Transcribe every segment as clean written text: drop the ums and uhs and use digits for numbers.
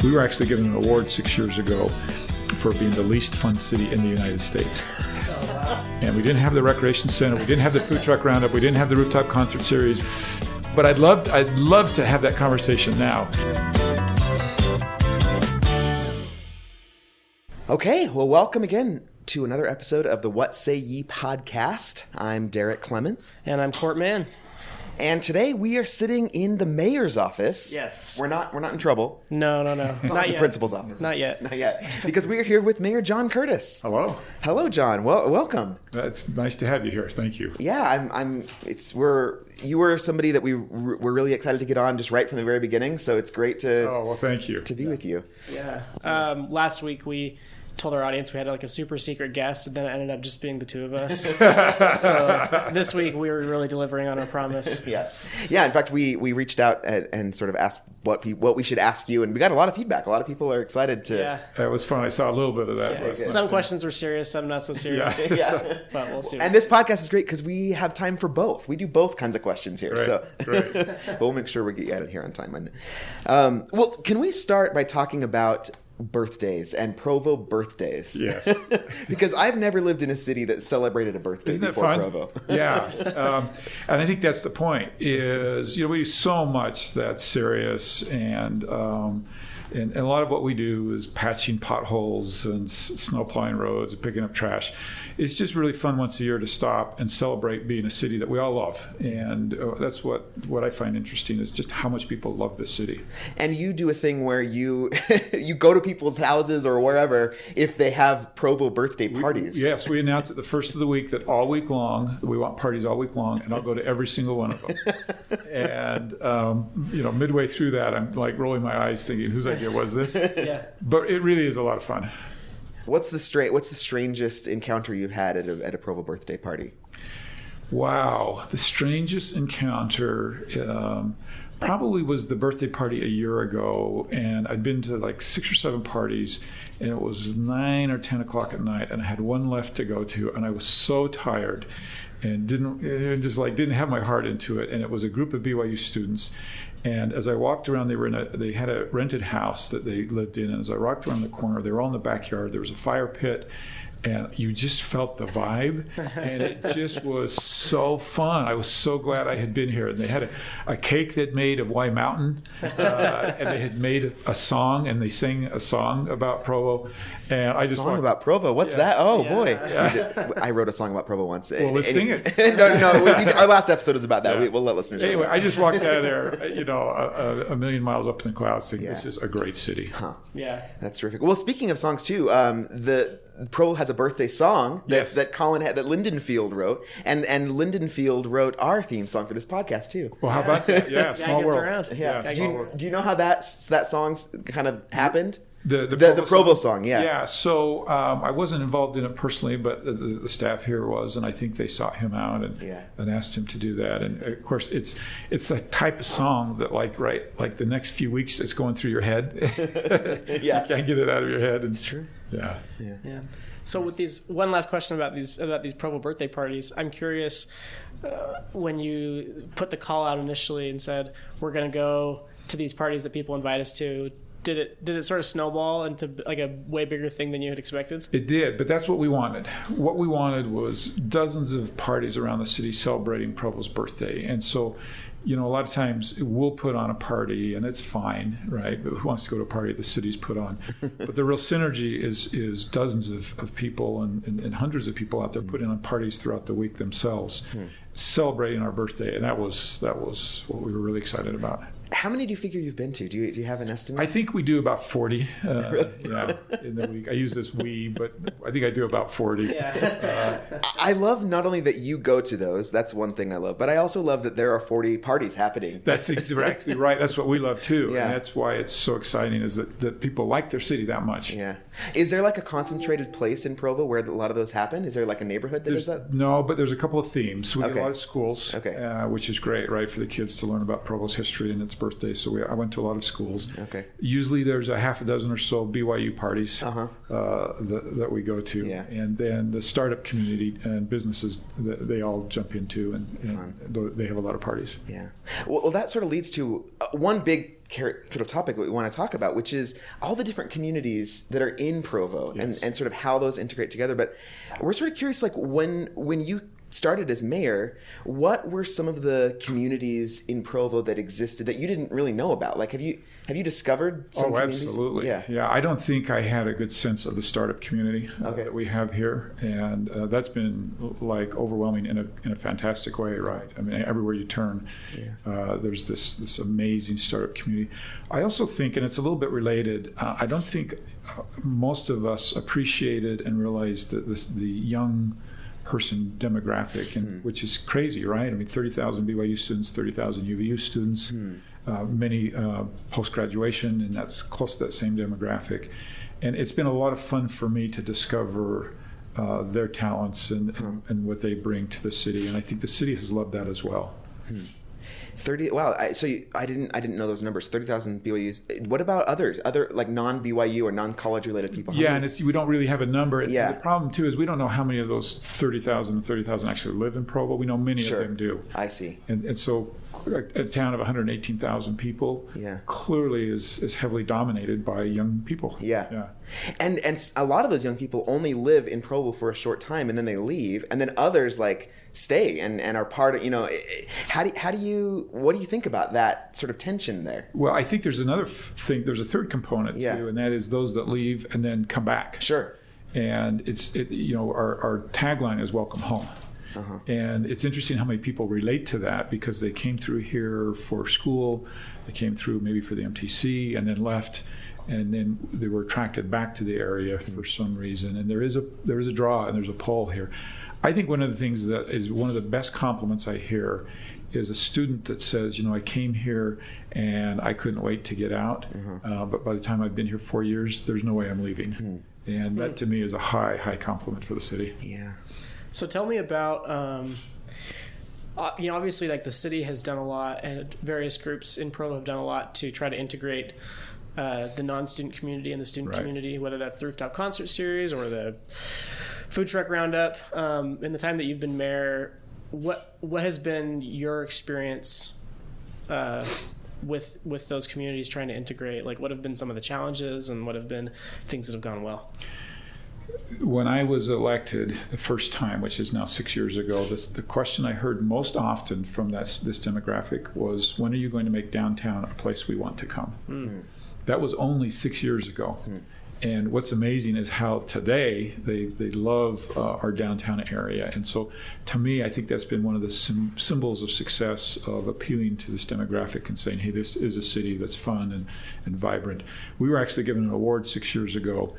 We were actually given an award 6 years ago for being the least fun city in the United States. And we didn't have the recreation center, we didn't have the food truck roundup, we didn't have the rooftop concert series. But I'd love to have that conversation now. Okay, well, welcome again to another episode of the What Say Ye podcast. I'm Derek Clements. And I'm Court Mann. And today we are sitting in the mayor's office. Yes. We're not in trouble. No. It's not the principal's office. Not yet. Because we are here with Mayor John Curtis. Hello. Hello, John. Well, welcome. It's nice to have you here. Thank you. Yeah, you were somebody that we're really excited to get on just right from the very beginning. So it's great thank you. To be with you. Yeah. Last week we told our audience we had like a super secret guest, and then it ended up just being the two of us. So this week we were really delivering on our promise. Yes. Yeah. In fact, we reached out and sort of asked what we should ask you, and we got a lot of feedback. A lot of people are excited to. Yeah. It was fun. I saw a little bit of that. Yeah. Some questions were serious, some not so serious. Yeah. But we'll see. And this podcast is great because we have time for both. We do both kinds of questions here. Right. But we'll make sure we get you out of here on time. Well, can we start by talking about birthdays and Provo birthdays? Yes. Because I've never lived in a city that celebrated a birthday Isn't that before fun? Provo. Yeah. And I think that's the point is, we do so much that's serious, and a lot of what we do is patching potholes and snow plowing roads and picking up trash. It's just really fun once a year to stop and celebrate being a city that we all love. And that's what I find interesting is just how much people love this city. And you do a thing where you you go to people's houses or wherever if they have Provo birthday parties. Yes, we announce at the first of the week that all week long, we want parties all week long, and I'll go to every single one of them. And, midway through that, I'm like rolling my eyes thinking, whose idea was this? Yeah. But it really is a lot of fun. What's the strangest encounter you had at a Provo birthday party? Wow, the strangest encounter probably was the birthday party a year ago, and I'd been to like 6 or 7 parties, and it was 9 or 10 o'clock at night, and I had one left to go to, and I was so tired and didn't have my heart into it. And it was a group of BYU students. And as I walked around, they had a rented house that they lived in. And as I walked around the corner, they were all in the backyard. There was a fire pit, and you just felt the vibe. And it just was so fun. I was so glad I had been here. And they had a cake that made of Y Mountain, and they had made a song, and they sang a song about Provo. And I just about Provo. What's that? Oh boy, Yeah. I wrote a song about Provo once. Well, let's sing it. No, our last episode is about that. Yeah. We'll let listeners know. Anyway, I just walked out of there, a million miles up in the clouds, thinking this is a great city. Huh. Yeah. That's terrific. Well, speaking of songs too, the Provo has a birthday song that Colin had, that Lindenfield wrote, and Lindenfield wrote our theme song for this podcast too. Well, how about that? Yeah, Small World. Around. Yeah. Small World. Do you know how that song's kind of happened? The Provo song, yeah. Yeah, so I wasn't involved in it personally, but the staff here was, and I think they sought him out and asked him to do that. And of course, it's a type of song that like the next few weeks it's going through your head. Yeah. You can't get it out of your head. It's true. Yeah. So with one last question about these Provo birthday parties, I'm curious, when you put the call out initially and said we're going to go to these parties that people invite us to, did it sort of snowball into like a way bigger thing than you had expected? It did, but that's what we wanted. What we wanted was dozens of parties around the city celebrating Provo's birthday. And so, a lot of times we'll put on a party and it's fine, right? But who wants to go to a party the city's put on? But the real synergy is dozens of people and hundreds of people out there putting on parties throughout the week themselves, celebrating our birthday. And that was what we were really excited about. How many do you figure you've been to? Do you have an estimate? I think we do about 40. Really? Yeah, in the week. I use this we, but I think I do about 40. Yeah. I love not only that you go to those, that's one thing I love, but I also love that there are 40 parties happening. That's exactly right. That's what we love too. Yeah. And that's why it's so exciting is that people like their city that much. Yeah. Is there like a concentrated place in Provo where a lot of those happen? Is there like a neighborhood that does that? No, but there's a couple of themes. We do Okay. a lot of schools, which is great, right, for the kids to learn about Provo's history and its birthday. So I went to a lot of schools. Okay. Usually there's a half a dozen or so BYU parties that we go to. Yeah. And then the startup community and businesses, they all jump into, and they have a lot of parties. Yeah. Well, that sort of leads to one big sort of topic that we want to talk about, which is all the different communities that are in Provo Yes. and sort of how those integrate together. But we're sort of curious, like when you started as mayor, what were some of the communities in Provo that existed that you didn't really know about? Like, have you discovered some communities? Absolutely. Yeah. I don't think I had a good sense of the startup community that we have here, and that's been like overwhelming in a fantastic way, right? I mean, everywhere you turn, there's this amazing startup community. I also think, and it's a little bit related, I don't think most of us appreciated and realized that the young person demographic, and which is crazy, right? I mean, 30,000 BYU students, 30,000 UVU students, many post-graduation, and that's close to that same demographic. And it's been a lot of fun for me to discover their talents and what they bring to the city, and I think the city has loved that as well. 30. Wow. I didn't know those numbers. 30,000 BYUs. What about other like non-BYU or non-college related people? And we don't really have a number. Yeah. The problem too is we don't know how many of those 30,000 actually live in Provo. We know many of them do. I see. And so a town of 118,000 people clearly is heavily dominated by young people. Yeah. And a lot of those young people only live in Provo for a short time, and then they leave, and then others like stay and are part of, what do you think about that sort of tension there? Well, I think there's another thing. There's a third component too, and that is those that leave and then come back. Sure. And our tagline is "Welcome Home." And it's interesting how many people relate to that because they came through here for school, they came through maybe for the MTC and then left, and then they were attracted back to the area for some reason. And there is a draw and there's a pull here. I think one of the things that is one of the best compliments I hear is a student that says, I came here and I couldn't wait to get out, but by the time I've been here 4 years, there's no way I'm leaving. And that to me is a high compliment for the city. Yeah. So tell me about, obviously like the city has done a lot and various groups in Provo have done a lot to try to integrate the non-student community and the student community, whether that's the rooftop concert series or the food truck roundup. In the time that you've been mayor, what has been your experience with those communities trying to integrate? Like, what have been some of the challenges and what have been things that have gone well? When I was elected the first time, which is now 6 years ago, the question I heard most often from this demographic was, when are you going to make downtown a place we want to come? That was only 6 years ago. And what's amazing is how today they love our downtown area. And so to me, I think that's been one of the symbols of success of appealing to this demographic and saying, hey, this is a city that's fun and vibrant. We were actually given an award 6 years ago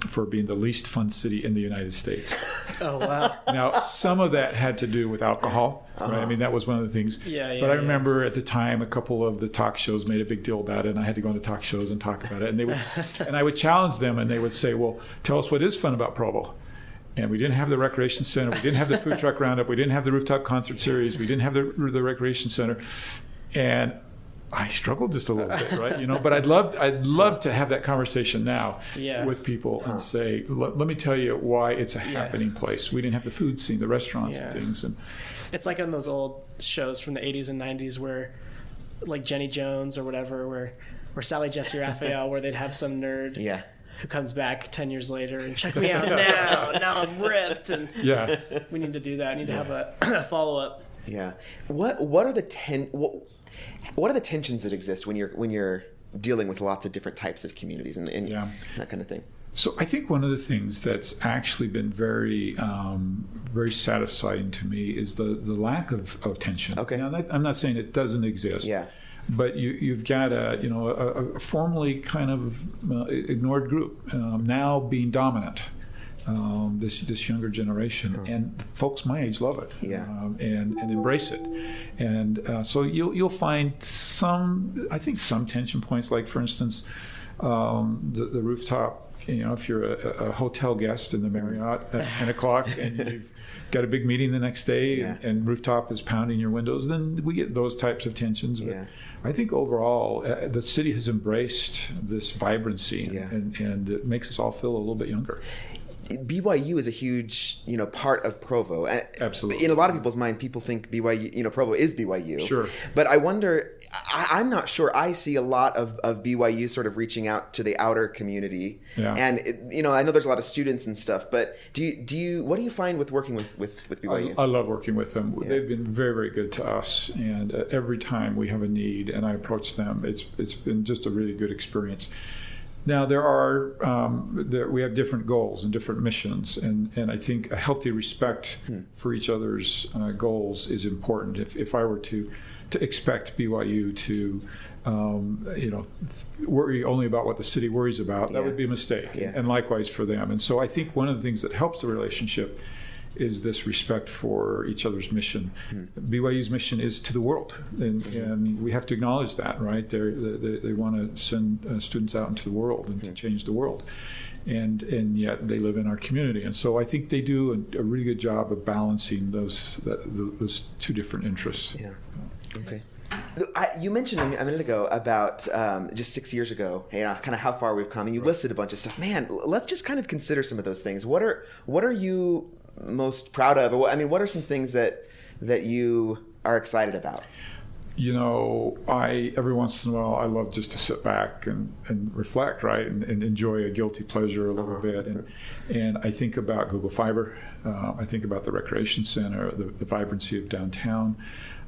for being the least fun city in the United States. Oh, wow. Now, some of that had to do with alcohol, right? I mean, that was one of the things. But I remember at the time, a couple of the talk shows made a big deal about it, and I had to go on the talk shows and talk about it. And and I would challenge them, and they would say, well, tell us what is fun about Provo. And we didn't have the recreation center. We didn't have the food truck roundup. We didn't have the rooftop concert series. We didn't have the recreation center. And I struggled just a little bit, right? But I'd love to have that conversation now with people and say, let me tell you why it's a happening place. We didn't have the food scene, the restaurants and things. And it's like on those old shows from the 80s and 90s where, like Jenny Jones or whatever, where Sally Jesse Raphael, where they'd have some nerd who comes back 10 years later and check me out now I'm ripped. And we need to do that. I need to have a follow-up. Yeah. What are the tensions that exist when you're dealing with lots of different types of communities and that kind of thing? So I think one of the things that's actually been very, very satisfying to me is the lack of tension. Okay. Now, I'm not saying it doesn't exist. Yeah. But you've got a formerly kind of ignored group now being dominant. This younger generation, and folks my age love it, and embrace it, and so you'll find some tension points, like for instance, the rooftop. If you're a hotel guest in the Marriott at 10 o'clock and you've got a big meeting the next day, and rooftop is pounding your windows, then we get those types of tensions. But I think overall, the city has embraced this vibrancy, and it makes us all feel a little bit younger. BYU is a huge, part of Provo. Absolutely. In a lot of people's mind, people think BYU, Provo is BYU. Sure. But I wonder, I'm not sure. I see a lot of BYU sort of reaching out to the outer community. Yeah. And, I know there's a lot of students and stuff, but what do you find with working with BYU? I love working with them. Yeah. They've been very, very good to us. And every time we have a need and I approach them, it's been just a really good experience. Now, we have different goals and different missions, and I think a healthy respect for each other's goals is important. If I were to expect BYU to worry only about what the city worries about, that would be a mistake, and likewise for them. And so I think one of the things that helps the relationship is this respect for each other's mission. BYU's mission is to the world, and we have to acknowledge that, right? They want to send students out into the world and to change the world, and yet they live in our community. And so I think they do a really good job of balancing those two different interests. Yeah. Okay. You mentioned a minute ago about just 6 years ago, kind of how far we've come, and you listed a bunch of stuff. Man, let's just kind of consider some of those things. What are you most proud of? What are some things that you are excited about? Every once in a while, I love just to sit back and reflect, right, and enjoy a guilty pleasure a little bit. And I think about Google Fiber. I think about the recreation center, the vibrancy of downtown.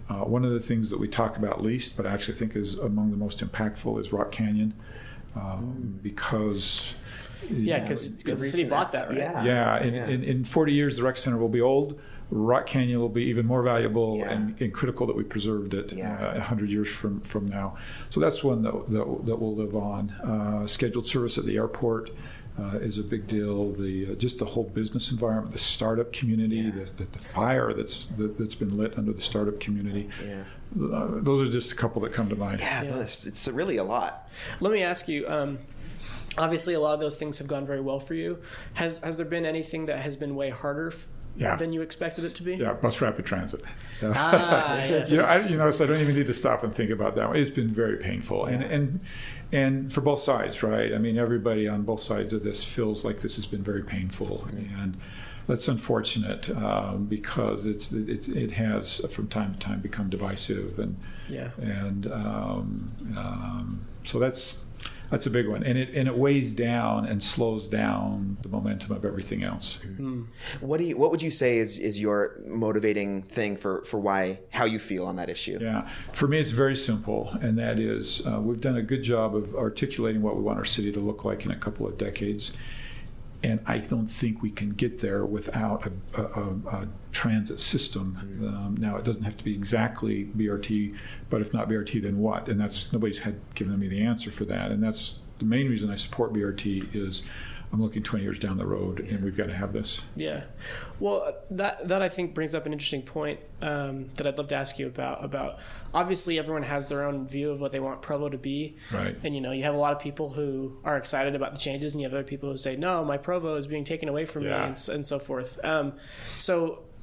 One of the things that we talk about least, but I actually think is among the most impactful, is Rock Canyon, because because the city bought that, right? Yeah. In 40 years, the rec center will be old. Rock Canyon will be even more valuable and critical that we preserved it 100 years from now. So that's one that will live on. Scheduled service at the airport is a big deal. Just the whole business environment, the startup community, the fire that's been lit under the startup community. Yeah. Those are just a couple that come to mind. It's really a lot. Let me ask you. Obviously, a lot of those things have gone very well for you. Has there been anything that has been way harder than you expected it to be? Yeah, bus rapid transit. Yes. So I don't even need to stop and think about that one. It's been very painful, and for both sides, right? Everybody on both sides of this feels like this has been very painful, and that's unfortunate because it has from time to time become divisive, so that's a big one, and it weighs down and slows down the momentum of everything else. What would you say is your motivating thing for how you feel on that issue? Yeah, for me it's very simple, and that is we've done a good job of articulating what we want our city to look like in a couple of decades. And I don't think we can get there without a transit system. Now, it doesn't have to be exactly BRT, but if not BRT, then what? And nobody's given me the answer for that. And that's the main reason I support BRT is I'm looking 20 years down the road, and we've got to have this. Yeah. Well, that I think brings up an interesting point that I'd love to ask you about. Obviously, everyone has their own view of what they want Provo to be. Right. And, you have a lot of people who are excited about the changes, and you have other people who say, no, my Provo is being taken away from me, and so forth. How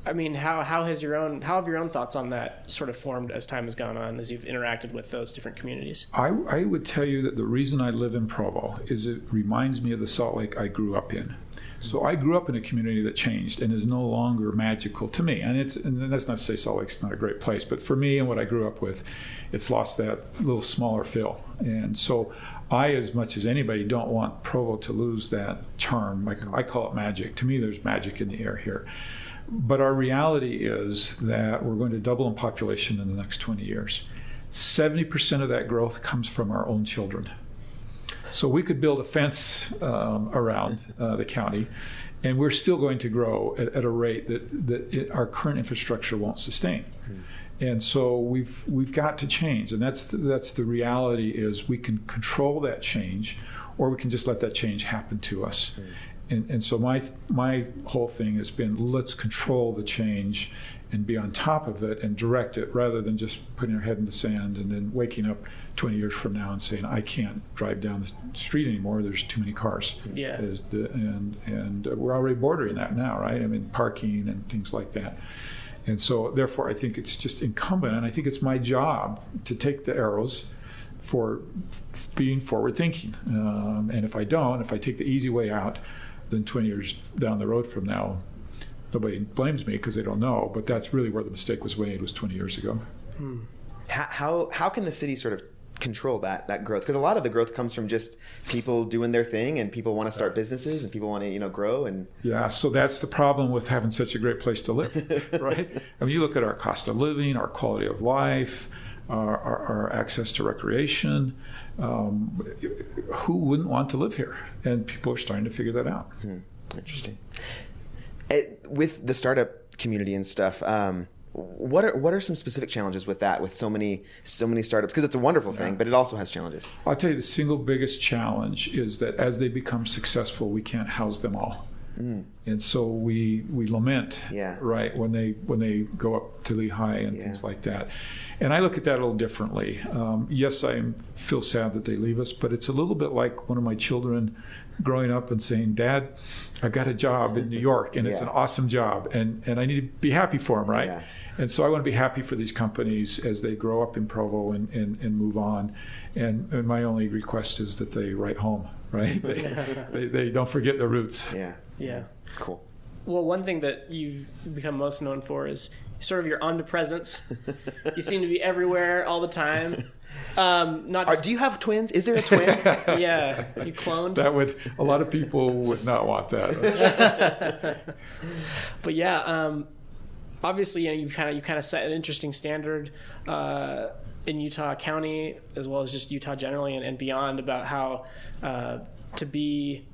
have your own thoughts on that sort of formed as time has gone on, as you've interacted with those different communities? I would tell you that the reason I live in Provo is it reminds me of the Salt Lake I grew up in. So I grew up in a community that changed and is no longer magical to me. And that's not to say Salt Lake's not a great place, but for me and what I grew up with, it's lost that little smaller feel. And so I, as much as anybody, don't want Provo to lose that charm. I call it magic. To me, there's magic in the air here. But our reality is that we're going to double in population in the next 20 years. 70% of that growth comes from our own children. So we could build a fence around the county, and we're still going to grow at a rate that our current infrastructure won't sustain. And so we've got to change, and that's the reality is we can control that change, or we can just let that change happen to us. And so my whole thing has been, let's control the change and be on top of it and direct it, rather than just putting our head in the sand and then waking up 20 years from now and saying, I can't drive down the street anymore, there's too many cars. Yeah. And we're already bordering that now, right? Parking and things like that. And so therefore I think it's just incumbent, and I think it's my job to take the arrows for being forward thinking. And if I take the easy way out, then 20 years down the road from now, nobody blames me because they don't know. But that's really where the mistake was made, was 20 years ago. How can the city sort of control that growth? Because a lot of the growth comes from just people doing their thing, and people want to start businesses, and people want to grow. And yeah, so that's the problem with having such a great place to live, right? I mean, you look at our cost of living, our quality of life, our access to recreation. Who wouldn't want to live here? And people are starting to figure that out. Interesting. With the startup community and stuff, what are some specific challenges with that, with so many startups? Because it's a wonderful thing, but it also has challenges. I'll tell you, the single biggest challenge is that as they become successful, we can't house them all. And so we lament, right, when they go up to Lehigh and things like that. And I look at that a little differently. Yes, I feel sad that they leave us, but it's a little bit like one of my children growing up and saying, "Dad, I got a job in New York, and it's an awesome job, and I need to be happy for him, right?" Yeah. And so I want to be happy for these companies as they grow up in Provo and move on. And my only request is that they write home, right? They don't forget their roots. Yeah. Cool. Well, one thing that you've become most known for is sort of your omnipresence. You seem to be everywhere all the time. Do you have twins? Is there a twin? Yeah, you cloned. A lot of people would not want that. But yeah, obviously, you've kind of set an interesting standard in Utah County, as well as just Utah generally and beyond, about how to be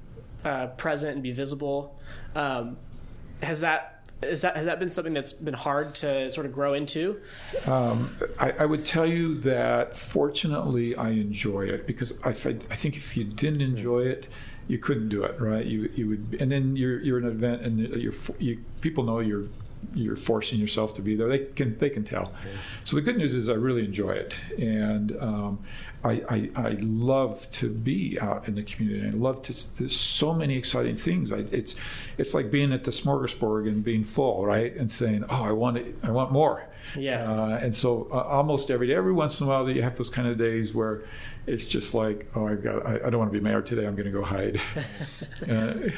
present and be visible. Has that been something that's been hard to sort of grow into? I would tell you that fortunately I enjoy it, because I think if you didn't enjoy it, you couldn't do it, right? You would, and then you're an event, and people know you're forcing yourself to be there. They can tell. So the good news is I really enjoy it, and I love to be out in the community. I love there's so many exciting things. It's like being at the smorgasbord and being full, right? And saying, "Oh, I want more." Yeah. And so almost every day, every once in a while, that you have those kind of days where it's just like, "Oh, I don't want to be mayor today. I'm going to go hide."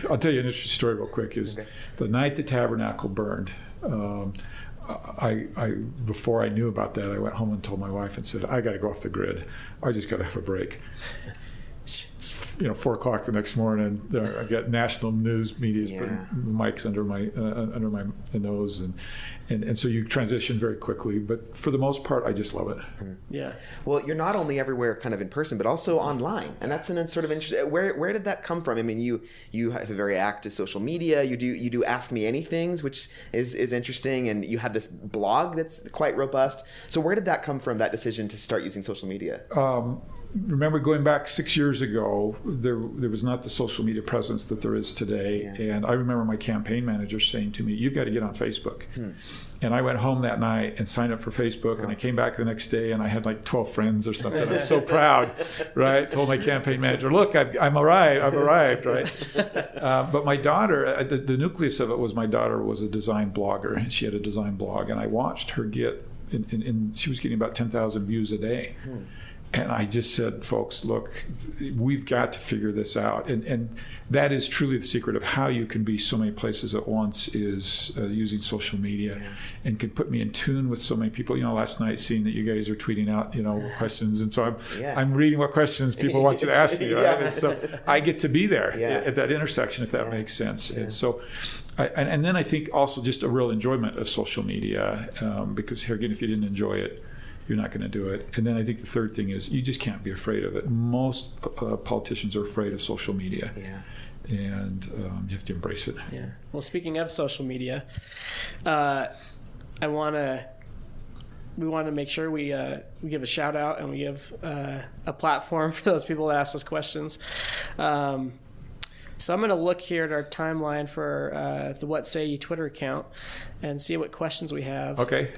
I'll tell you an interesting story real quick. Is the night the tabernacle burned. Before I knew about that, I went home and told my wife and said, "I got to go off the grid. I just got to have a break." 4:00 the next morning, I got national news media's putting mics under my nose, and so you transition very quickly. But for the most part, I just love it. Yeah. Well, you're not only everywhere, kind of in person, but also online, and that's an sort of interesting. Where did that come from? I mean, you have a very active social media. You do Ask Me Anythings, which is interesting, and you have this blog that's quite robust. So where did that come from? That decision to start using social media? Remember, going back 6 years ago, there was not the social media presence that there is today. And I remember my campaign manager saying to me, "You've got to get on Facebook." And I went home that night and signed up for Facebook, and I came back the next day and I had like 12 friends or something. I was so proud, right? Told my campaign manager, "Look, I've arrived," right? But my daughter, the nucleus of it was my daughter was a design blogger, and she had a design blog, and I watched her get, she was getting about 10,000 views a day. And I just said, "Folks, look, we've got to figure this out." And that is truly the secret of how you can be so many places at once, is using social media, and can put me in tune with so many people. Last night, seeing that you guys are tweeting out, questions, and so I'm reading what questions people want you to ask me, right? And so I get to be there at that intersection, if that makes sense. And so, and then I think also just a real enjoyment of social media, because here again, if you didn't enjoy it, you're not going to do it. And then I think the third thing is you just can't be afraid of it. Most politicians are afraid of social media. And you have to embrace it. Yeah. Well, speaking of social media, we want to make sure we give a shout out, and we give a platform for those people that ask us questions. So I'm going to look here at our timeline for the What Say You Twitter account and see what questions we have. Okay.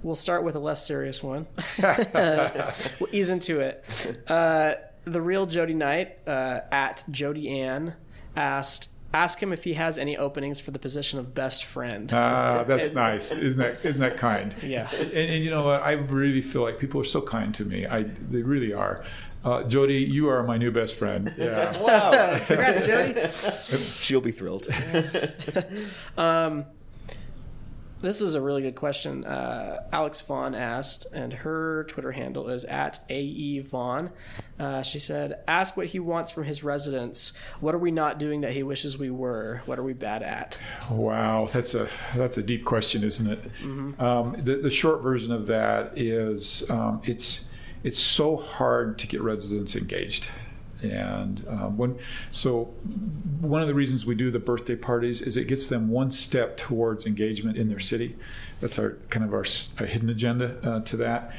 We'll start with a less serious one. We'll ease into it. The real Jody Knight, at Jody Ann, asked, ask him if he has any openings for the position of best friend. That's nice. Isn't that kind? Yeah. And you know what? I really feel like people are so kind to me. They really are. Jody, you are my new best friend. Yeah. Wow. Congrats, Jody. She'll be thrilled. This was a really good question. Alex Vaughn asked, and her Twitter handle is @AEVaughn. She said, ask what he wants from his residents. What are we not doing that he wishes we were? What are we bad at? Wow, that's a deep question, isn't it? Mm-hmm. The short version of that is it's so hard to get residents engaged. And one of the reasons we do the birthday parties is it gets them one step towards engagement in their city. That's our hidden agenda to that.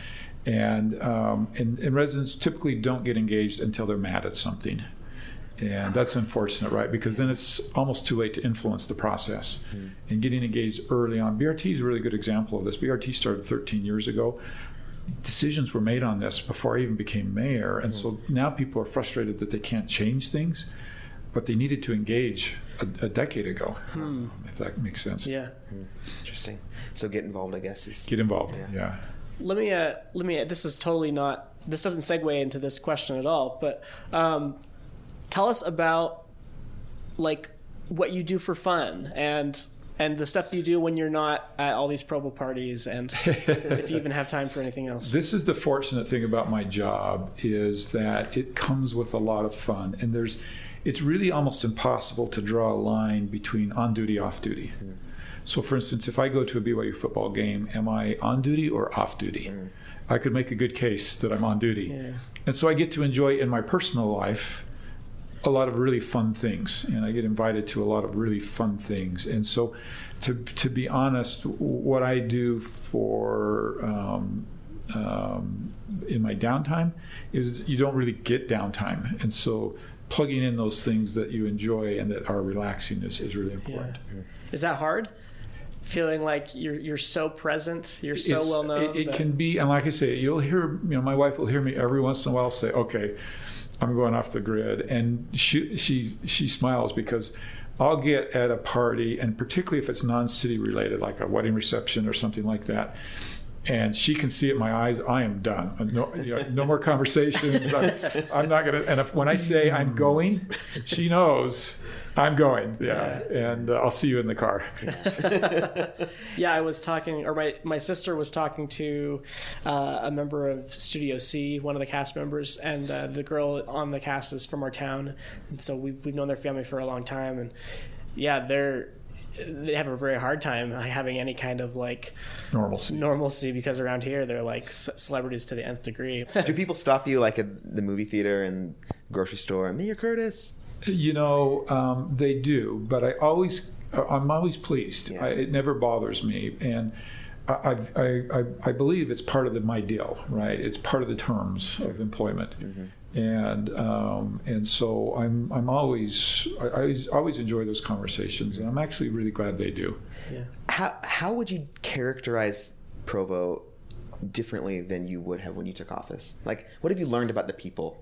And residents typically don't get engaged until they're mad at something. And that's unfortunate, right? Because then it's almost too late to influence the process. Mm-hmm. And getting engaged early on. BRT is a really good example of this. BRT started 13 years ago. Decisions were made on this before I even became mayor, and so now people are frustrated that they can't change things, but they needed to engage a decade ago, if that makes sense. Yeah. Interesting. So get involved, I guess. Get involved, yeah. Let me, this is totally not, this doesn't segue into this question at all, but tell us about, like, what you do for fun and the stuff that you do when you're not at all these Provo parties, and if you even have time for anything else. This is the fortunate thing about my job, is that it comes with a lot of fun, and it's really almost impossible to draw a line between on duty, off duty. Mm. So for instance, if I go to a BYU football game, am I on duty or off duty? Mm. I could make a good case that I'm on duty. Yeah. And so I get to enjoy in my personal life a lot of really fun things, and I get invited to a lot of really fun things. And so to be honest, what I do for in my downtime is you don't really get downtime, and so plugging in those things that you enjoy and that are relaxing is really important. Yeah. Is that hard? Feeling like you're so present, you're so well known. It can be, and like I say, you'll hear, my wife will hear me every once in a while say, okay, I'm going off the grid, and she smiles, because I'll get at a party, and particularly if it's non-city related, like a wedding reception or something like that, and she can see it in my eyes, I am done. No more conversations. I'm not going to. And when I say I'm going, she knows I'm going. Yeah. And I'll see you in the car. Yeah, I was talking, or my sister was talking to a member of Studio C, one of the cast members, and the girl on the cast is from our town. And so we've known their family for a long time. And yeah, they have a very hard time having any kind of like normalcy, because around here they're like celebrities to the nth degree. Do people stop you like at the movie theater and grocery store, Mayor Curtis? They do, but I'm always pleased. Yeah. It never bothers me, and I believe it's part of my deal, right? It's part of the terms of employment. Mm-hmm. And so I always enjoy those conversations, and I'm actually really glad they do. Yeah. How would you characterize Provo differently than you would have when you took office? Like, what have you learned about the people?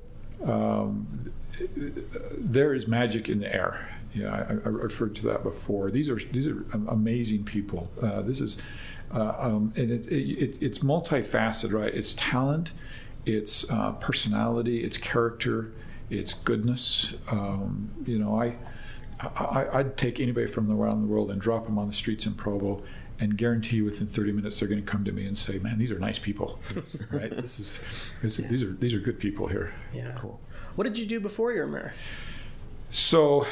There is magic in the air. Yeah, I referred to that before. These are amazing people. And it's multifaceted, right? It's talent. It's personality, it's character, it's goodness. I'd take anybody from around the world and drop them on the streets in Provo, and guarantee you within 30 minutes they're going to come to me and say, "Man, these are nice people." Right? These are good people here. Yeah. Cool. What did you do before you were mayor? So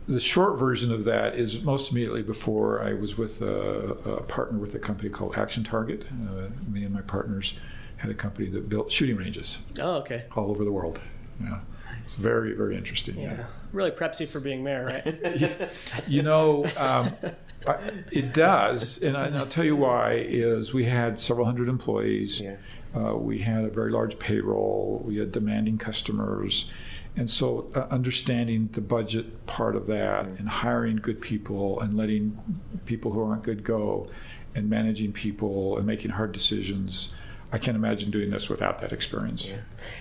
the short version of that is most immediately before I was with a partner with a company called Action Target. Me and my partners had a company that built shooting ranges. Oh, okay. All over the world. Yeah. It's very, very interesting. Yeah. Really preps you for being mayor, right? It does, and I'll tell you why. Is we had several hundred employees. Yeah. We had a very large payroll. We had demanding customers. And so understanding the budget part of that, and hiring good people and letting people who aren't good go, and managing people and making hard decisions, I can't imagine doing this without that experience. Yeah.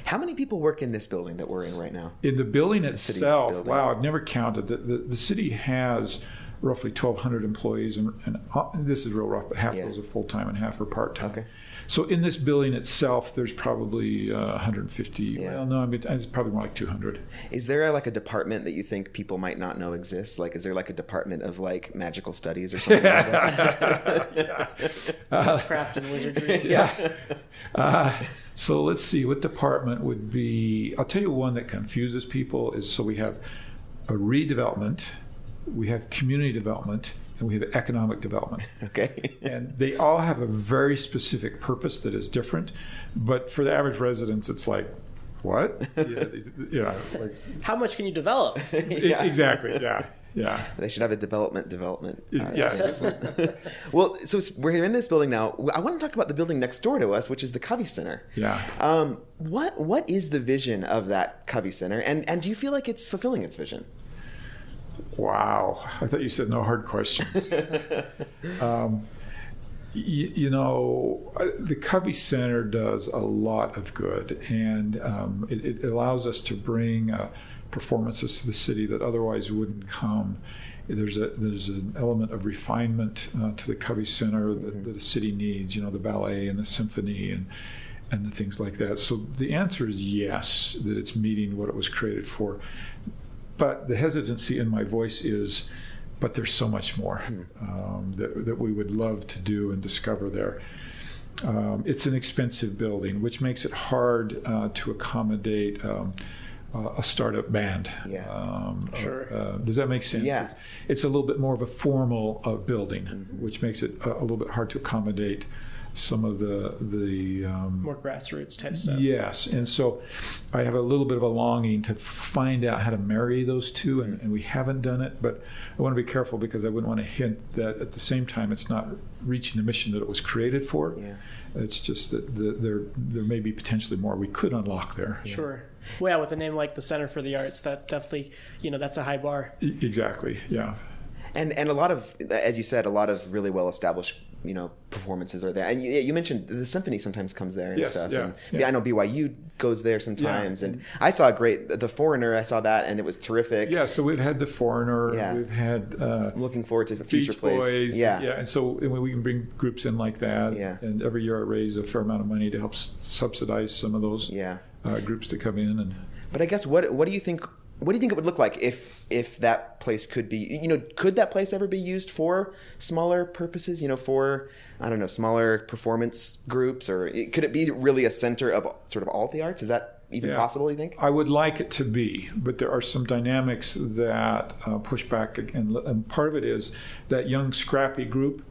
How many people work in this building that we're in right now? In the building city itself, building. wow, I've never counted. The city has roughly 1,200 employees, and this is real rough, but half of those are full-time and half are part-time. Okay. So in this building itself, there's probably 150. Yeah. Well, no, I mean, it's probably more like 200. Is there like a department that you think people might not know exists? Like, is there like a department of like magical studies or something like that? Craft and wizardry. So let's see, what department would be, I'll tell you one that confuses people is, so we have a redevelopment, we have community development, and we have economic development. Okay. And they all have a very specific purpose that is different, but for the average residents, it's like, what? Like, How much can you develop? exactly, yeah. They should have a development. Yeah. Well, so we're in this building now. I want to talk about the building next door to us, which is the Covey Center. Yeah. What is the vision of that Covey Center, and do you feel like it's fulfilling its vision? Wow. I thought you said no hard questions. The Covey Center does a lot of good, and it allows us to bring performances to the city that otherwise wouldn't come. There's an element of refinement to the Covey Center that the city needs, the ballet and the symphony and the things like that. So the answer is yes, that it's meeting what it was created for. But the hesitancy in my voice is, but there's so much more that we would love to do and discover there. It's an expensive building, which makes it hard to accommodate a startup band. Yeah. Sure. Does that make sense? Yeah. It's a little bit more of a formal building, which makes it a little bit hard to accommodate some of the More grassroots type stuff. Yes, and so I have a little bit of a longing to find out how to marry those two, and we haven't done it, but I want to be careful because I wouldn't want to hint that at the same time it's not reaching the mission that it was created for. Yeah. It's just that there may be potentially more we could unlock there. Sure. Well, yeah, with a name like the Center for the Arts, that definitely, that's a high bar. Exactly, yeah. And a lot of, as you said, a lot of really well established performances are there. And you mentioned the symphony sometimes comes there and Yes, stuff. yeah, And yeah. I know BYU goes there sometimes. Yeah. And I saw The Foreigner, I saw that, and it was terrific. Yeah, so we've had The Foreigner, Yeah. we've had Looking forward to future Beach plays. Boys. Yeah. And so we can bring groups in like that. Yeah. And every year I raise a fair amount of money to help subsidize some of those Yeah. Groups to come in. And But I guess what do you think? What do you think it would look like if that place could be? Could that place ever be used for smaller purposes? For smaller performance groups, or could it be really a center of sort of all the arts? Is that even possible? You think? I would like it to be, but there are some dynamics that push back, and part of it is that young scrappy group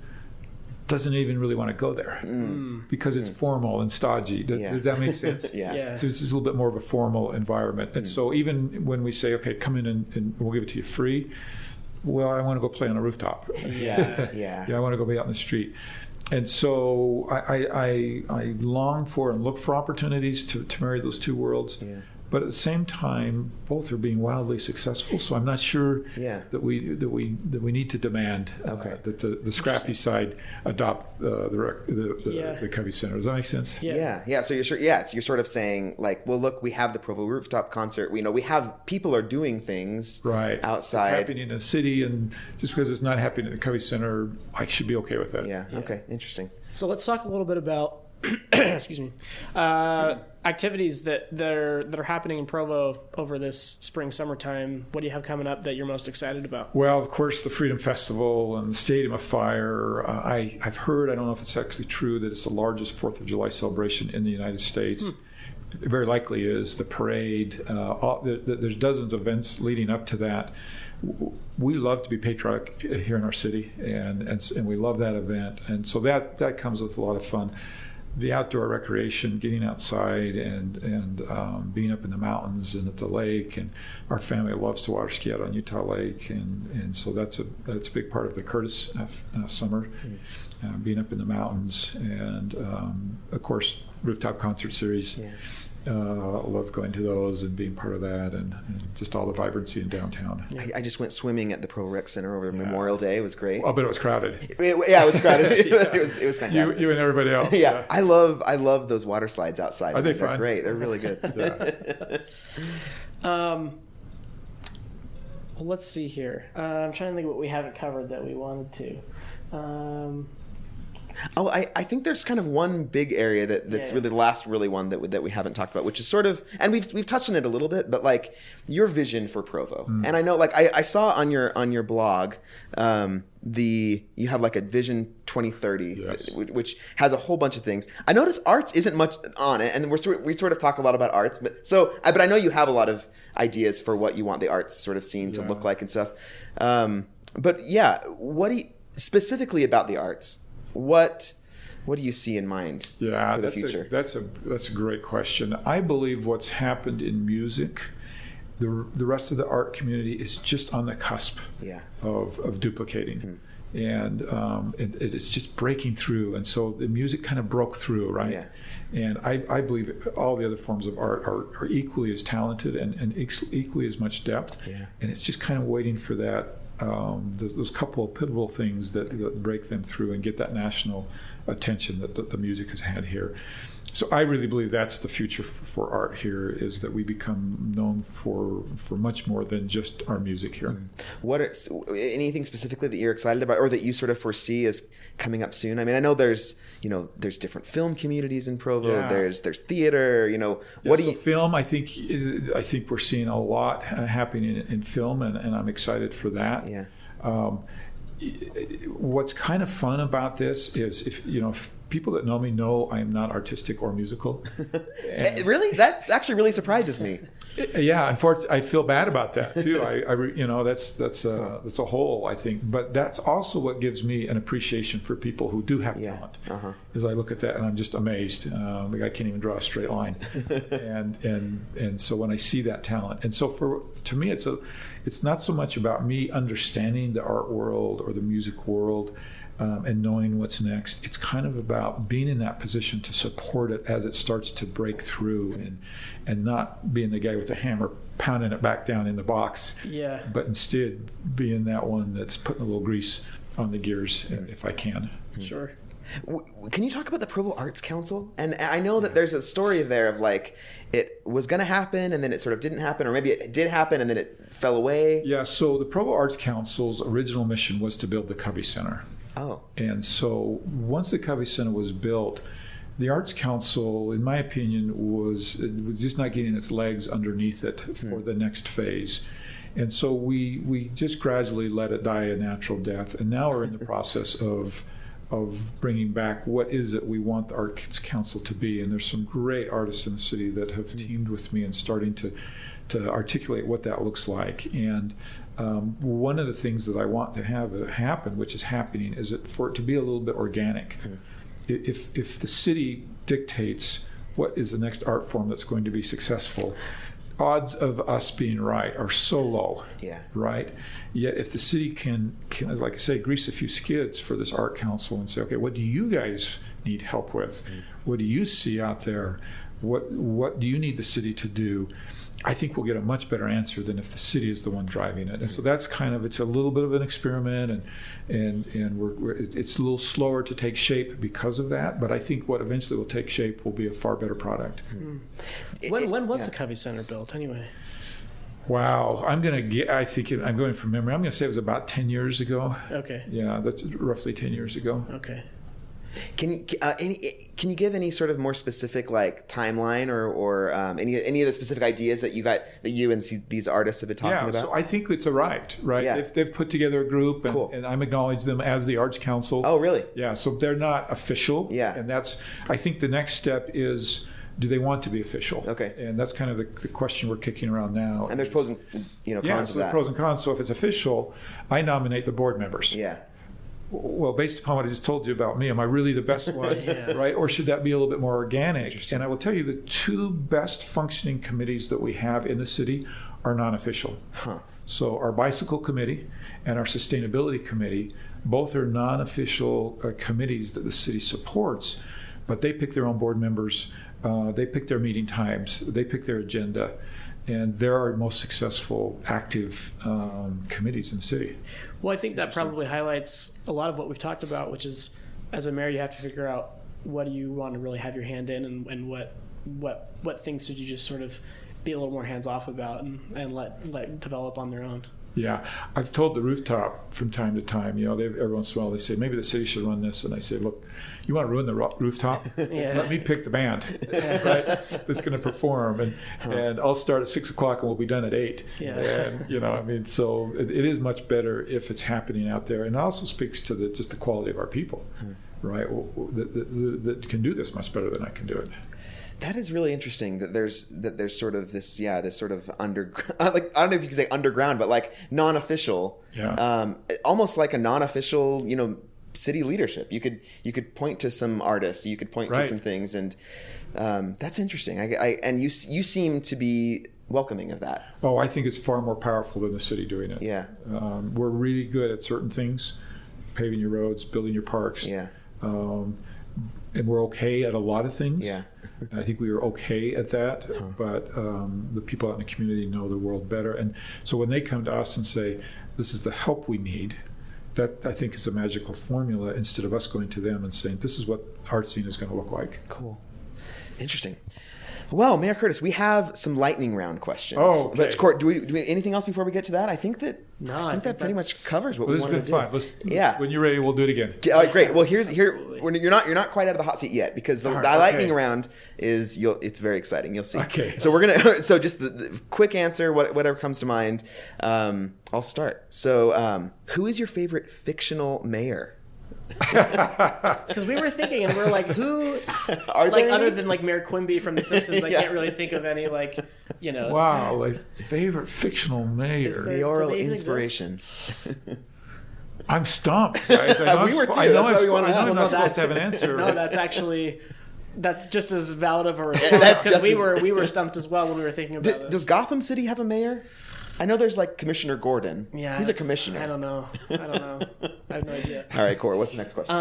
doesn't even really want to go there because it's formal and stodgy. Does that make sense? Yeah. So it's a little bit more of a formal environment. And so even when we say, okay, come in and we'll give it to you free, well, I want to go play on a rooftop. Yeah. I want to go be out in the street. And so I long for and look for opportunities to marry those two worlds. Yeah. But at the same time, both are being wildly successful. So I'm not sure that we need to demand that the scrappy side adopt the Covey Center. Does that make sense? Yeah. So you're sort of saying like, well, look, we have the Provo rooftop concert. We have people are doing things outside. It's happening in the city, and just because it's not happening at the Covey Center, I should be okay with that. Yeah. Okay. Interesting. So let's talk a little bit about excuse me, activities that are happening in Provo over this summertime. What do you have coming up that you're most excited about? Well, of course, the Freedom Festival and the Stadium of Fire. I've heard, I don't know if it's actually true, that it's the largest 4th of July celebration in the United States. It very likely is. The parade, there's dozens of events leading up to that. We love to be patriotic here in our city, and we love that event. And so that comes with a lot of fun. The outdoor recreation, getting outside and being up in the mountains and at the lake, and our family loves to water ski out on Utah Lake, and so that's a big part of the Curtis summer, being up in the mountains, and of course rooftop concert series. love going to those and being part of that, and just all the vibrancy in downtown. I just went swimming at the Pro Rec Center over Memorial Day. It was great. Oh, but it was crowded. Yeah, it was crowded. It was fantastic. You and everybody else. Yeah, I love those water slides outside. Are they They're fun? great. They're really good. Well, let's see here. I'm trying to think what we haven't covered that we wanted to. I think there's kind of one big area that's really the last really one that we haven't talked about, which is sort of, and we've touched on it a little bit, but like your vision for Provo. And I know, like I saw on your blog, you have like a Vision 2030, Yes. which has a whole bunch of things. I notice arts isn't much on it, and we sort of talk a lot about arts, but I know you have a lot of ideas for what you want the arts sort of scene to look like and stuff. But yeah, what do you, specifically about the arts? What do you see in mind for the future? That's a great question. I believe what's happened in music, the rest of the art community is just on the cusp of duplicating. And it's just breaking through. And so the music kind of broke through, right? Yeah. And I believe all the other forms of art are equally as talented and equally as much depth. Yeah. And it's just kind of waiting for that. Those couple of pivotal things that break them through and get that national attention that the music has had here. So I really believe that's the future for art here, is that we become known for much more than just our music here. What are anything specifically that you're excited about, or that you sort of foresee as coming up soon? I mean, I know there's different film communities in Provo. Yeah. There's theater. What do you film? I think we're seeing a lot happening in film, and I'm excited for that. Yeah. What's kind of fun about this is if people that know me know I am not artistic or musical. Really? That actually really surprises me. Yeah, unfortunately, I feel bad about that too. That's a hole, I think. But that's also what gives me an appreciation for people who do have talent. As I look at that, and I'm just amazed. The guy can't even draw a straight line, and so when I see that talent, and so to me, it's not so much about me understanding the art world or the music world. And knowing what's next. It's kind of about being in that position to support it as it starts to break through, and not being the guy with the hammer pounding it back down in the box. Yeah. But instead being that one that's putting a little grease on the gears, if I can. Sure. Can you talk about the Provo Arts Council? And I know that there's a story there of like it was going to happen and then it sort of didn't happen, or maybe it did happen and then it fell away. Yeah. So the Provo Arts Council's original mission was to build the Covey Center. Oh. And so once the Covey Center was built, the Arts Council, in my opinion, was just not getting its legs underneath it for the next phase. And so we just gradually let it die a natural death. And now we're in the process of bringing back what is it we want the Arts Council to be. And there's some great artists in the city that have teamed with me and starting to articulate what that looks like. And one of the things that I want to have happen, which is happening, is for it to be a little bit organic. If the city dictates what is the next art form that's going to be successful, odds of us being right are so low. Yeah. Right? Yet if the city can, like I say, grease a few skids for this art council and say, okay, what do you guys need help with? What do you see out there? What do you need the city to do? I think we'll get a much better answer than if the city is the one driving it. And so that's it's a little bit of an experiment, and it's a little slower to take shape because of that. But I think what eventually will take shape will be a far better product. When was the Covey Center built anyway? Wow, I'm going from memory. I'm going to say it was about 10 years ago. Okay. Yeah, that's roughly 10 years ago. Okay. Can you give any sort of more specific like timeline or any of the specific ideas that you and these artists have been talking about? So I think it's arrived, right? Yeah. They've put together a group, and, cool. and I'm acknowledging them as the Arts Council. Oh, really? Yeah, so they're not official. Yeah. And I think the next step is, do they want to be official? Okay. And that's kind of the question we're kicking around now. And there's pros and cons to that. Pros and cons. So if it's official, I nominate the board members. Yeah. Well, based upon what I just told you about me, am I really the best one, right? Or should that be a little bit more organic? And I will tell you, the two best functioning committees that we have in the city are non-official. Huh. So our bicycle committee and our sustainability committee, both are non-official committees that the city supports, but they pick their own board members. They pick their meeting times. They pick their agenda. And they're our most successful, active committees in the city. Well, I think that probably highlights a lot of what we've talked about, which is, as a mayor, you have to figure out what do you want to really have your hand in, and what things should you just sort of be a little more hands off about and let develop on their own. Yeah, I've told the rooftop from time to time, every once in a while they say, maybe the city should run this. And I say, look, you want to ruin the rooftop? Yeah. Let me pick the band, right, that's going to perform. And I'll start at 6 o'clock and we'll be done at 8. Yeah. And, so it is much better if it's happening out there. And it also speaks to just the quality of our people, right, that can do this much better than I can do it. That is really interesting that there's sort of this sort of like, I don't know if you can say underground, but like non-official, almost like a non-official, city leadership. You could point to some artists, you could point to some things, and that's interesting. And you seem to be welcoming of that. Oh, I think it's far more powerful than the city doing it. Yeah. We're really good at certain things, paving your roads, building your parks. Yeah. And we're okay at a lot of things. Yeah. I think we are okay at that, but the people out in the community know the world better. And so when they come to us and say, this is the help we need, that I think is a magical formula, instead of us going to them and saying, this is what art scene is going to look like. Cool. Interesting. Well, Mayor Curtis, we have some lightning round questions. Oh, okay. But do we anything else before we get to that? I think that that pretty much covers what we wanted to do. This has been fun. When you're ready, we'll do it again. All right, great. Well, when you're not quite out of the hot seat yet, because the lightning round is it's very exciting. You'll see. Okay. So we're gonna just the quick answer, whatever comes to mind. I'll start. So, who is your favorite fictional mayor? Because we were thinking, and we're like, who, other than like Mayor Quimby from The Simpsons, I can't really think of any Wow, my favorite fictional mayor. Mayoral inspiration. I'm stumped, guys. We were too. That's why we wanted to I'm not supposed to have an answer. No, that's just as valid of a response, because we were stumped as well when we were thinking about it. Does Gotham City have a mayor? I know there's like Commissioner Gordon. Yeah, he's a commissioner. I don't know. I have no idea. All right, Corey, what's the next question?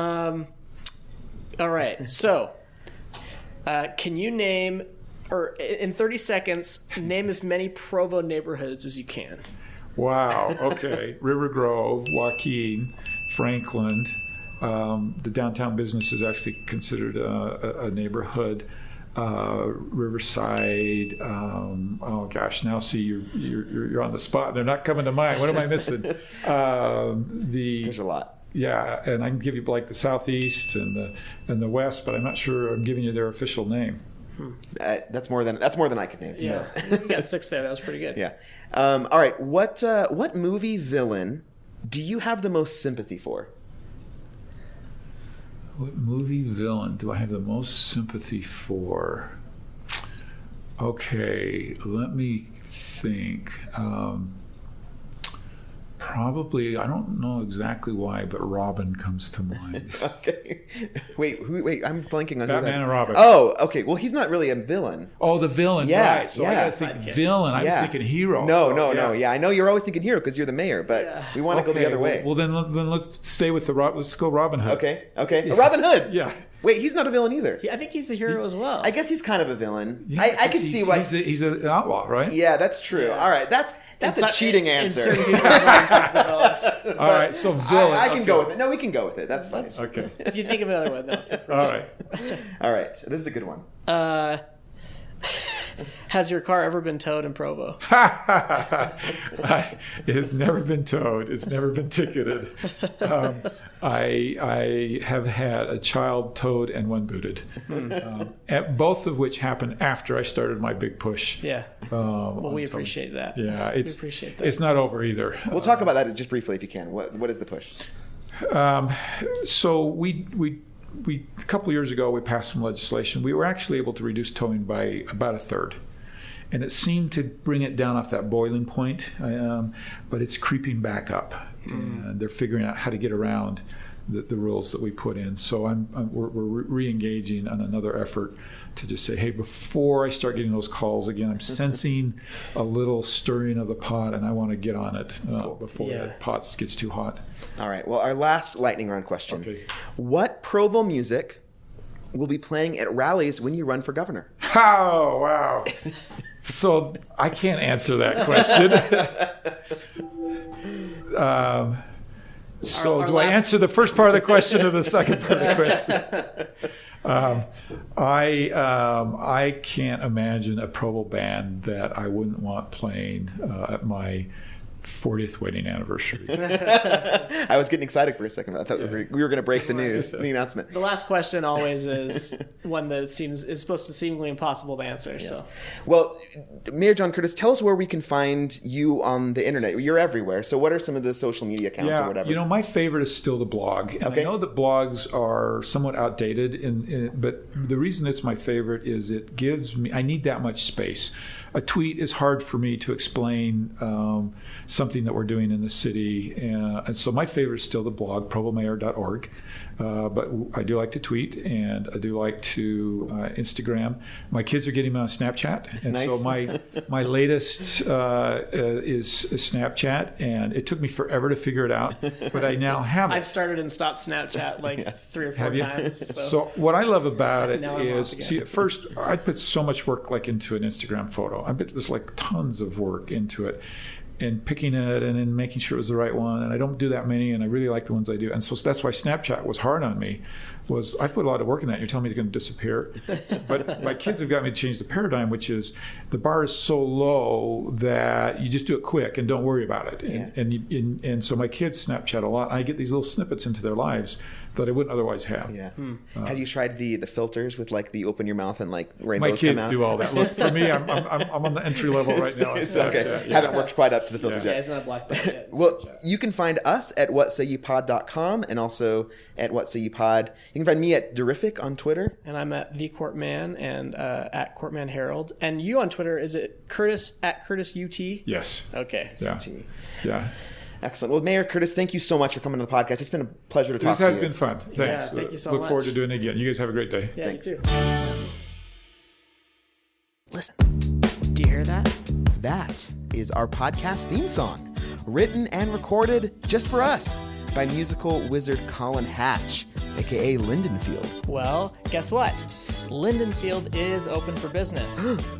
All right. So, can you name, or in 30 seconds, name as many Provo neighborhoods as you can? Wow. Okay. River Grove, Joaquin, Franklin. The downtown business is actually considered a neighborhood. Riverside. Oh gosh! Now see, you're on the spot. They're not coming to mind. What am I missing? There's a lot. Yeah, and I can give you like the southeast and the west, but I'm not sure I'm giving you their official name. That's more than I could name. Yeah, So. You got 6 there. That was pretty good. Yeah. All right. What movie villain do you have the most sympathy for? What movie villain do I have the most sympathy for? Okay, let me think. Probably, I don't know exactly why, but Robin comes to mind. Okay. Wait, I'm blanking on Batman and Robin. Oh, okay. Well, he's not really a villain. Oh, the villain, Yeah, right. So yeah. I gotta think villain. I was thinking hero. No. Yeah, I know you're always thinking hero because you're the mayor, but we want to go the other way. Well, then let's stay with let's go Robin Hood. Okay. Yeah. Robin Hood. Yeah. Wait, he's not a villain either. I think he's a hero as well. I guess he's kind of a villain. Yeah, I can see why. He's an outlaw, right? Yeah, that's true. All right, that's a cheating answer. In certain people's minds, it's the villain. All right, so villain. I can go with it. No, we can go with it. That's fine. Okay. If you think of another one, though. Feel free. All right. All right, this is a good one. Has your car ever been towed in Provo? It has never been towed. It's never been ticketed. I have had a child towed and one booted, both of which happened after I started my big push. Yeah. Well, we appreciate that. Yeah, we appreciate that. It's not over either. We'll talk about that just briefly if you can. What is the push? So we a couple of years ago we passed some legislation. We were actually able to reduce towing by about a third. And it seemed to bring it down off that boiling point, but it's creeping back up. And they're figuring out how to get around the rules that we put in. So we're re-engaging on another effort to just say, hey, before I start getting those calls again, I'm sensing a little stirring of the pot, and I want to get on it before that pot gets too hot. All right. Well, our last lightning round question. Okay. What Provo music will be playing at rallies when you run for governor? Oh, wow. So I can't answer that question. So Our do I last- answer the first part of the question or the second part of the question? I can't imagine a Provo band that I wouldn't want playing at my 40th wedding anniversary. I was getting excited for a second. I thought we were going to break the news, the announcement. The last question always is one that is supposed to seemingly impossible to answer. Yes. So, Well, Mayor John Curtis, tell us where we can find you on the internet. You're everywhere. So what are some of the social media accounts or whatever? My favorite is still the blog. And Okay. I know that blogs are somewhat outdated, but the reason it's my favorite is it gives me, I need that much space. A tweet is hard for me to explain something that we're doing in the city. And so my favorite is still the blog, provomayor.org. But I do like to tweet, and I do like to Instagram. My kids are getting me on Snapchat, and Nice. so my latest is Snapchat, and it took me forever to figure it out, but I now have it. I've started and stopped Snapchat like 3 or 4 Have you? times. So what I love about it Now I'm is, off again. see, at first I put so much work like into an Instagram photo. I bet there's like tons of work into it, and picking it and then making sure it was the right one. And I don't do that many, and I really like the ones I do. And so that's why Snapchat was hard on me. Was I put a lot of work in that. You're telling me it's going to disappear, but my kids have got me to change the paradigm, which is the bar is so low that you just do it quick and don't worry about it. And so my kids Snapchat a lot. I get these little snippets into their lives that I wouldn't otherwise have. Yeah. Have you tried the filters with like the open your mouth and like My rainbows come kids out? do all that. Look, for me, I'm on the entry level right now. on It's okay. Snapchat. Haven't worked quite up to the filters Yeah, yet. it's not black belt yet. Well, you can find us at whatsayyepod.com and also at whatsayyepod. You can find me at Derific on Twitter. And I'm at the Courtman and at Courtman Herald. And you on Twitter, is it Curtis at Curtis UT? Yes. Okay. Yeah. Yeah. Excellent. Well, Mayor Curtis, thank you so much for coming to the podcast. It's been a pleasure to talk This to has you. been fun. Thanks. Yeah, thank you so Look forward much. to doing it again. You guys have a great day. Yeah, Thanks. you too. Listen, Do you hear that? that is our podcast theme song, written and recorded just for us by musical wizard Colin Hatch, aka Lindenfield. Well, guess what? Lindenfield is open for business.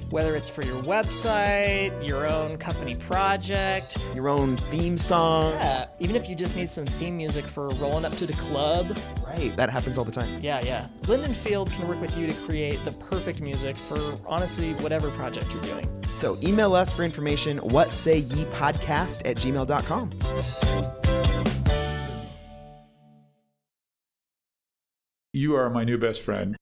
Whether it's for your website, your own company project, Your own theme song. even if you just need some theme music for rolling up to the club. Right, that happens all the time. Yeah. Lindenfield can work with you to create the perfect music for honestly whatever project you're doing. So email us for information, whatsayyepodcast@gmail.com. You are my new best friend.